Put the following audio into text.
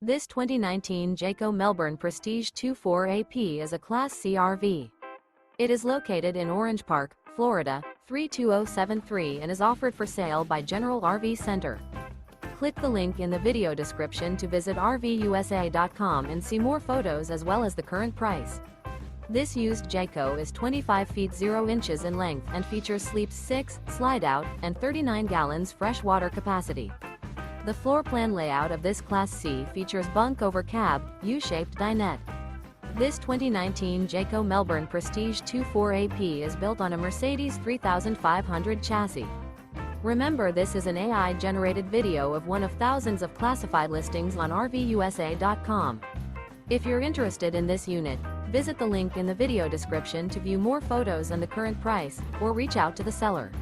This 2019 Jayco Melbourne Prestige 24AP is a Class C RV. It is located in Orange Park, Florida, 32073 and is offered for sale by General RV Center. Click the link in the video description to visit RVUSA.com and see more photos as well as the current price. This used Jayco is 25 feet 0 inches in length and features sleeps 6, slide-out, and 39 gallons fresh water capacity. The floor plan layout of this Class C features bunk over cab, U-shaped dinette. This 2019 Jayco Melbourne Prestige 24AP is built on a Mercedes 3500 chassis. Remember, this is an AI-generated video of one of thousands of classified listings on RVUSA.com. If you're interested in this unit, visit the link in the video description to view more photos and the current price, or reach out to the seller.